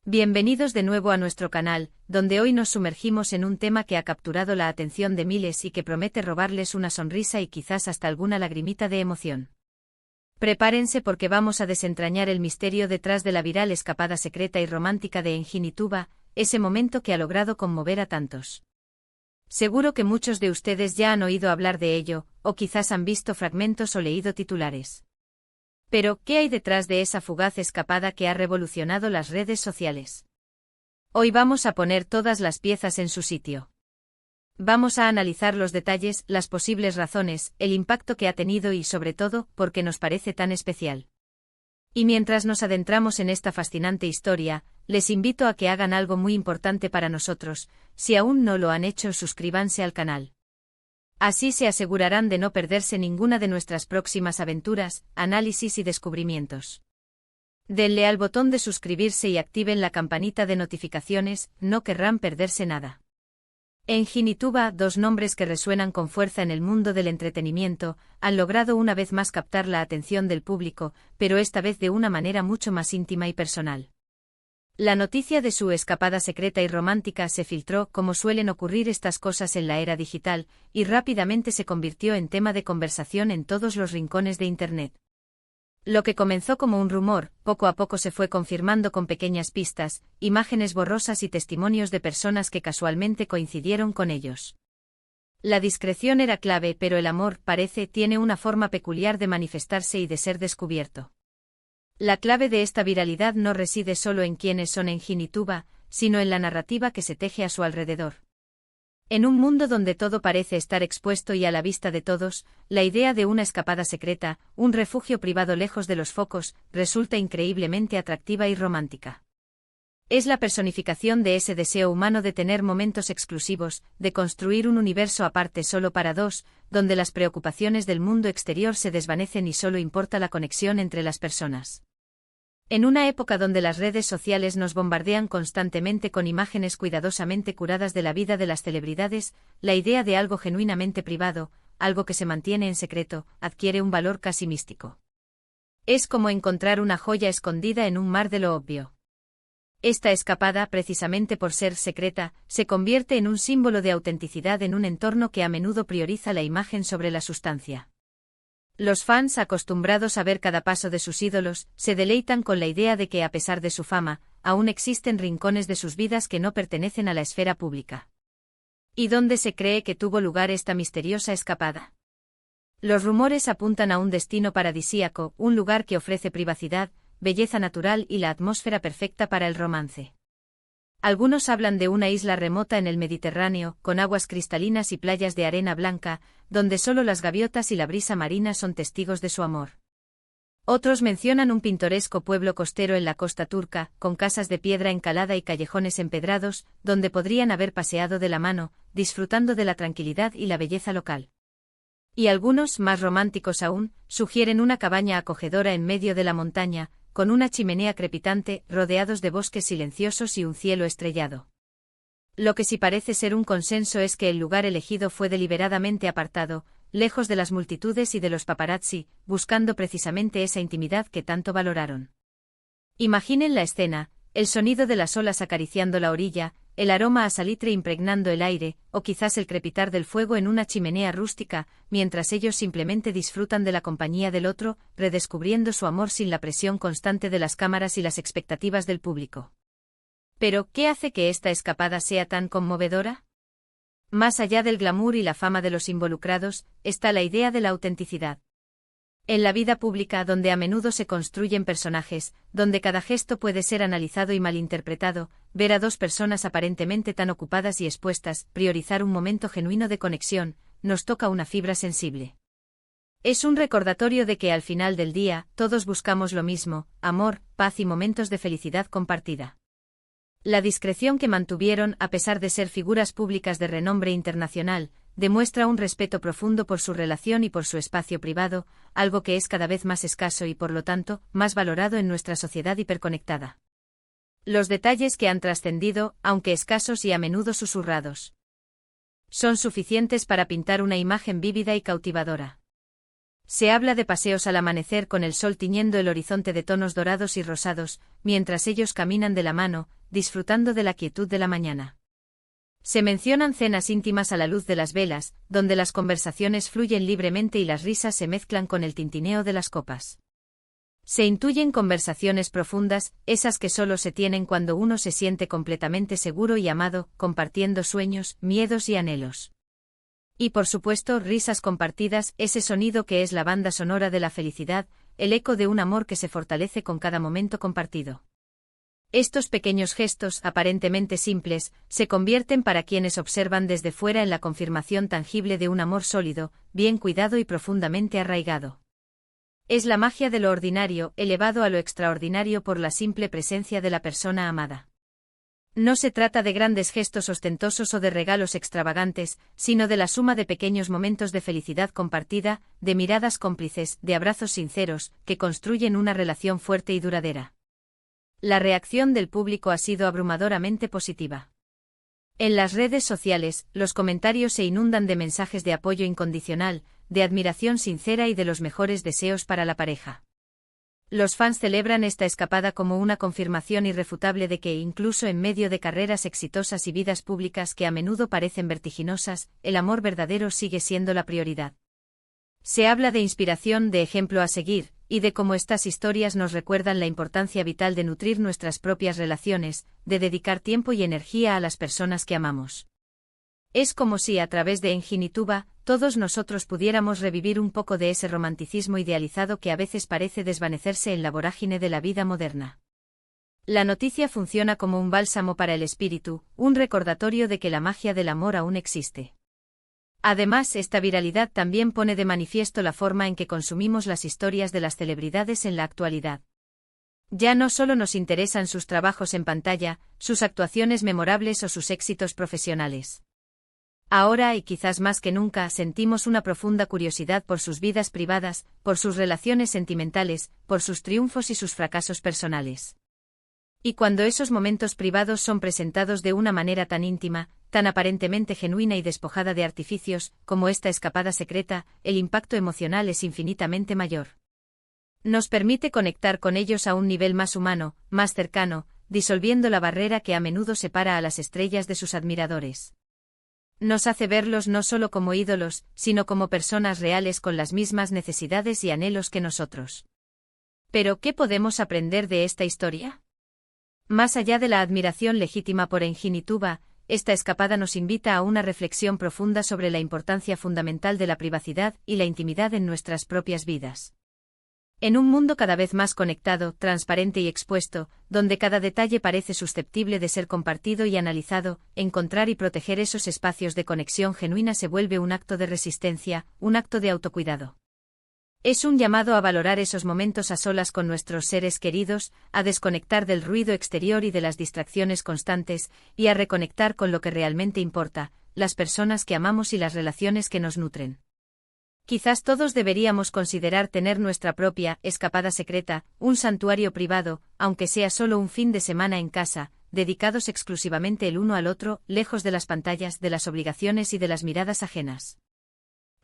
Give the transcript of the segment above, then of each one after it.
Bienvenidos de nuevo a nuestro canal, donde hoy nos sumergimos en un tema que ha capturado la atención de miles y que promete robarles una sonrisa y quizás hasta alguna lagrimita de emoción. Prepárense porque vamos a desentrañar el misterio detrás de la viral escapada secreta y romántica de Engin y Tuba, ese momento que ha logrado conmover a tantos. Seguro que muchos de ustedes ya han oído hablar de ello, o quizás han visto fragmentos o leído titulares. Pero, ¿qué hay detrás de esa fugaz escapada que ha revolucionado las redes sociales? Hoy vamos a poner todas las piezas en su sitio. Vamos a analizar los detalles, las posibles razones, el impacto que ha tenido y, sobre todo, por qué nos parece tan especial. Y mientras nos adentramos en esta fascinante historia, les invito a que hagan algo muy importante para nosotros. Si aún no lo han hecho, suscríbanse al canal. Así se asegurarán de no perderse ninguna de nuestras próximas aventuras, análisis y descubrimientos. Denle al botón de suscribirse y activen la campanita de notificaciones, no querrán perderse nada. Engin y Tuba, dos nombres que resuenan con fuerza en el mundo del entretenimiento, han logrado una vez más captar la atención del público, pero esta vez de una manera mucho más íntima y personal. La noticia de su escapada secreta y romántica se filtró, como suelen ocurrir estas cosas en la era digital, y rápidamente se convirtió en tema de conversación en todos los rincones de Internet. Lo que comenzó como un rumor, poco a poco se fue confirmando con pequeñas pistas, imágenes borrosas y testimonios de personas que casualmente coincidieron con ellos. La discreción era clave, pero el amor, parece, tiene una forma peculiar de manifestarse y de ser descubierto. La clave de esta viralidad no reside solo en quiénes son Engin y Tuba, sino en la narrativa que se teje a su alrededor. En un mundo donde todo parece estar expuesto y a la vista de todos, la idea de una escapada secreta, un refugio privado lejos de los focos, resulta increíblemente atractiva y romántica. Es la personificación de ese deseo humano de tener momentos exclusivos, de construir un universo aparte solo para dos, donde las preocupaciones del mundo exterior se desvanecen y solo importa la conexión entre las personas. En una época donde las redes sociales nos bombardean constantemente con imágenes cuidadosamente curadas de la vida de las celebridades, la idea de algo genuinamente privado, algo que se mantiene en secreto, adquiere un valor casi místico. Es como encontrar una joya escondida en un mar de lo obvio. Esta escapada, precisamente por ser secreta, se convierte en un símbolo de autenticidad en un entorno que a menudo prioriza la imagen sobre la sustancia. Los fans, acostumbrados a ver cada paso de sus ídolos, se deleitan con la idea de que, a pesar de su fama, aún existen rincones de sus vidas que no pertenecen a la esfera pública. ¿Y dónde se cree que tuvo lugar esta misteriosa escapada? Los rumores apuntan a un destino paradisíaco, un lugar que ofrece privacidad, belleza natural y la atmósfera perfecta para el romance. Algunos hablan de una isla remota en el Mediterráneo, con aguas cristalinas y playas de arena blanca, donde solo las gaviotas y la brisa marina son testigos de su amor. Otros mencionan un pintoresco pueblo costero en la costa turca, con casas de piedra encalada y callejones empedrados, donde podrían haber paseado de la mano, disfrutando de la tranquilidad y la belleza local. Y algunos, más románticos aún, sugieren una cabaña acogedora en medio de la montaña, con una chimenea crepitante, rodeados de bosques silenciosos y un cielo estrellado. Lo que sí parece ser un consenso es que el lugar elegido fue deliberadamente apartado, lejos de las multitudes y de los paparazzi, buscando precisamente esa intimidad que tanto valoraron. Imaginen la escena, el sonido de las olas acariciando la orilla, el aroma a salitre impregnando el aire, o quizás el crepitar del fuego en una chimenea rústica, mientras ellos simplemente disfrutan de la compañía del otro, redescubriendo su amor sin la presión constante de las cámaras y las expectativas del público. Pero, ¿qué hace que esta escapada sea tan conmovedora? Más allá del glamour y la fama de los involucrados, está la idea de la autenticidad. En la vida pública, donde a menudo se construyen personajes, donde cada gesto puede ser analizado y malinterpretado, ver a dos personas aparentemente tan ocupadas y expuestas, priorizar un momento genuino de conexión, nos toca una fibra sensible. Es un recordatorio de que al final del día, todos buscamos lo mismo, amor, paz y momentos de felicidad compartida. La discreción que mantuvieron, a pesar de ser figuras públicas de renombre internacional, demuestra un respeto profundo por su relación y por su espacio privado, algo que es cada vez más escaso y, por lo tanto, más valorado en nuestra sociedad hiperconectada. Los detalles que han trascendido, aunque escasos y a menudo susurrados, son suficientes para pintar una imagen vívida y cautivadora. Se habla de paseos al amanecer con el sol tiñendo el horizonte de tonos dorados y rosados, mientras ellos caminan de la mano, disfrutando de la quietud de la mañana. Se mencionan cenas íntimas a la luz de las velas, donde las conversaciones fluyen libremente y las risas se mezclan con el tintineo de las copas. Se intuyen conversaciones profundas, esas que solo se tienen cuando uno se siente completamente seguro y amado, compartiendo sueños, miedos y anhelos. Y por supuesto, risas compartidas, ese sonido que es la banda sonora de la felicidad, el eco de un amor que se fortalece con cada momento compartido. Estos pequeños gestos, aparentemente simples, se convierten para quienes observan desde fuera en la confirmación tangible de un amor sólido, bien cuidado y profundamente arraigado. Es la magia de lo ordinario, elevado a lo extraordinario por la simple presencia de la persona amada. No se trata de grandes gestos ostentosos o de regalos extravagantes, sino de la suma de pequeños momentos de felicidad compartida, de miradas cómplices, de abrazos sinceros, que construyen una relación fuerte y duradera. La reacción del público ha sido abrumadoramente positiva. En las redes sociales, los comentarios se inundan de mensajes de apoyo incondicional, de admiración sincera y de los mejores deseos para la pareja. Los fans celebran esta escapada como una confirmación irrefutable de que, incluso en medio de carreras exitosas y vidas públicas que a menudo parecen vertiginosas, el amor verdadero sigue siendo la prioridad. Se habla de inspiración, de ejemplo a seguir, y de cómo estas historias nos recuerdan la importancia vital de nutrir nuestras propias relaciones, de dedicar tiempo y energía a las personas que amamos. Es como si a través de Enginituba, todos nosotros pudiéramos revivir un poco de ese romanticismo idealizado que a veces parece desvanecerse en la vorágine de la vida moderna. La noticia funciona como un bálsamo para el espíritu, un recordatorio de que la magia del amor aún existe. Además, esta viralidad también pone de manifiesto la forma en que consumimos las historias de las celebridades en la actualidad. Ya no solo nos interesan sus trabajos en pantalla, sus actuaciones memorables o sus éxitos profesionales. Ahora, y quizás más que nunca, sentimos una profunda curiosidad por sus vidas privadas, por sus relaciones sentimentales, por sus triunfos y sus fracasos personales. Y cuando esos momentos privados son presentados de una manera tan íntima, tan aparentemente genuina y despojada de artificios, como esta escapada secreta, el impacto emocional es infinitamente mayor. Nos permite conectar con ellos a un nivel más humano, más cercano, disolviendo la barrera que a menudo separa a las estrellas de sus admiradores. Nos hace verlos no solo como ídolos, sino como personas reales con las mismas necesidades y anhelos que nosotros. Pero, ¿qué podemos aprender de esta historia? Más allá de la admiración legítima por Enginituba, esta escapada nos invita a una reflexión profunda sobre la importancia fundamental de la privacidad y la intimidad en nuestras propias vidas. En un mundo cada vez más conectado, transparente y expuesto, donde cada detalle parece susceptible de ser compartido y analizado, encontrar y proteger esos espacios de conexión genuina se vuelve un acto de resistencia, un acto de autocuidado. Es un llamado a valorar esos momentos a solas con nuestros seres queridos, a desconectar del ruido exterior y de las distracciones constantes, y a reconectar con lo que realmente importa, las personas que amamos y las relaciones que nos nutren. Quizás todos deberíamos considerar tener nuestra propia escapada secreta, un santuario privado, aunque sea solo un fin de semana en casa, dedicados exclusivamente el uno al otro, lejos de las pantallas, de las obligaciones y de las miradas ajenas.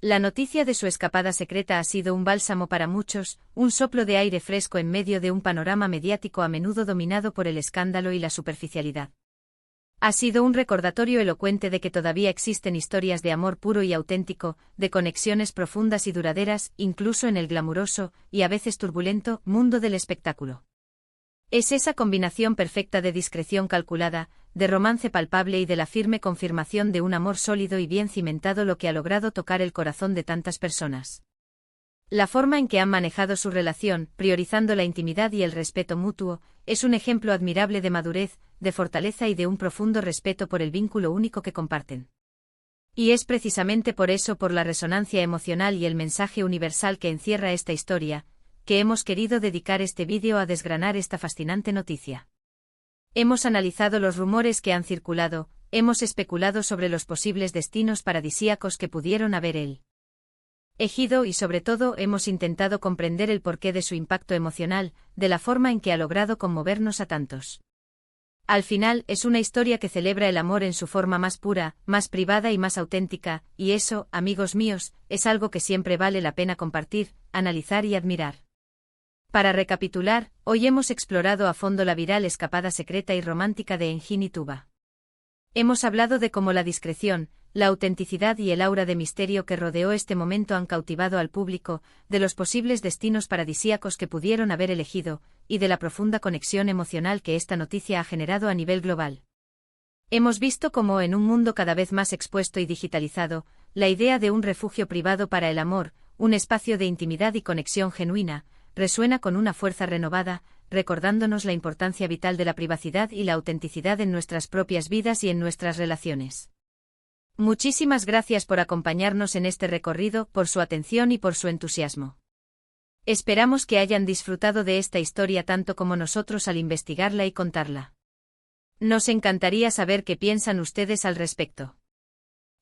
La noticia de su escapada secreta ha sido un bálsamo para muchos, un soplo de aire fresco en medio de un panorama mediático a menudo dominado por el escándalo y la superficialidad. Ha sido un recordatorio elocuente de que todavía existen historias de amor puro y auténtico, de conexiones profundas y duraderas, incluso en el glamuroso, y a veces turbulento, mundo del espectáculo. Es esa combinación perfecta de discreción calculada, de romance palpable y de la firme confirmación de un amor sólido y bien cimentado lo que ha logrado tocar el corazón de tantas personas. La forma en que han manejado su relación, priorizando la intimidad y el respeto mutuo, es un ejemplo admirable de madurez, de fortaleza y de un profundo respeto por el vínculo único que comparten. Y es precisamente por eso, por la resonancia emocional y el mensaje universal que encierra esta historia, que hemos querido dedicar este vídeo a desgranar esta fascinante noticia. Hemos analizado los rumores que han circulado, hemos especulado sobre los posibles destinos paradisíacos que pudieron haber elegido y sobre todo hemos intentado comprender el porqué de su impacto emocional, de la forma en que ha logrado conmovernos a tantos. Al final, es una historia que celebra el amor en su forma más pura, más privada y más auténtica, y eso, amigos míos, es algo que siempre vale la pena compartir, analizar y admirar. Para recapitular, hoy hemos explorado a fondo la viral escapada secreta y romántica de Engin y Tuba. Hemos hablado de cómo la discreción, la autenticidad y el aura de misterio que rodeó este momento han cautivado al público, de los posibles destinos paradisíacos que pudieron haber elegido, y de la profunda conexión emocional que esta noticia ha generado a nivel global. Hemos visto cómo en un mundo cada vez más expuesto y digitalizado, la idea de un refugio privado para el amor, un espacio de intimidad y conexión genuina, resuena con una fuerza renovada, recordándonos la importancia vital de la privacidad y la autenticidad en nuestras propias vidas y en nuestras relaciones. Muchísimas gracias por acompañarnos en este recorrido, por su atención y por su entusiasmo. Esperamos que hayan disfrutado de esta historia tanto como nosotros al investigarla y contarla. Nos encantaría saber qué piensan ustedes al respecto.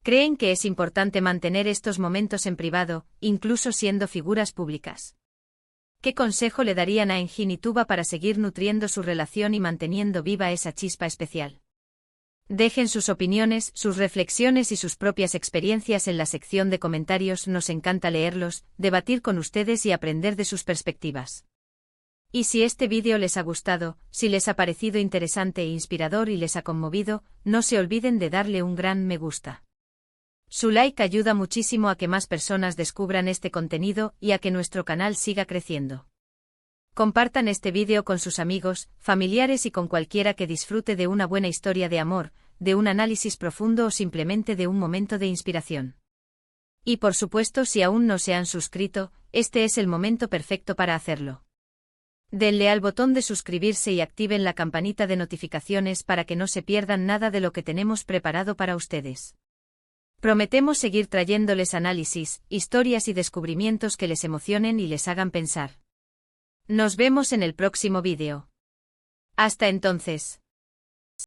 ¿Creen que es importante mantener estos momentos en privado, incluso siendo figuras públicas? ¿Qué consejo le darían a Engin y Tuba para seguir nutriendo su relación y manteniendo viva esa chispa especial? Dejen sus opiniones, sus reflexiones y sus propias experiencias en la sección de comentarios, nos encanta leerlos, debatir con ustedes y aprender de sus perspectivas. Y si este vídeo les ha gustado, si les ha parecido interesante e inspirador y les ha conmovido, no se olviden de darle un gran me gusta. Su like ayuda muchísimo a que más personas descubran este contenido y a que nuestro canal siga creciendo. Compartan este vídeo con sus amigos, familiares y con cualquiera que disfrute de una buena historia de amor, de un análisis profundo o simplemente de un momento de inspiración. Y por supuesto, si aún no se han suscrito, este es el momento perfecto para hacerlo. Denle al botón de suscribirse y activen la campanita de notificaciones para que no se pierdan nada de lo que tenemos preparado para ustedes. Prometemos seguir trayéndoles análisis, historias y descubrimientos que les emocionen y les hagan pensar. Nos vemos en el próximo vídeo. Hasta entonces.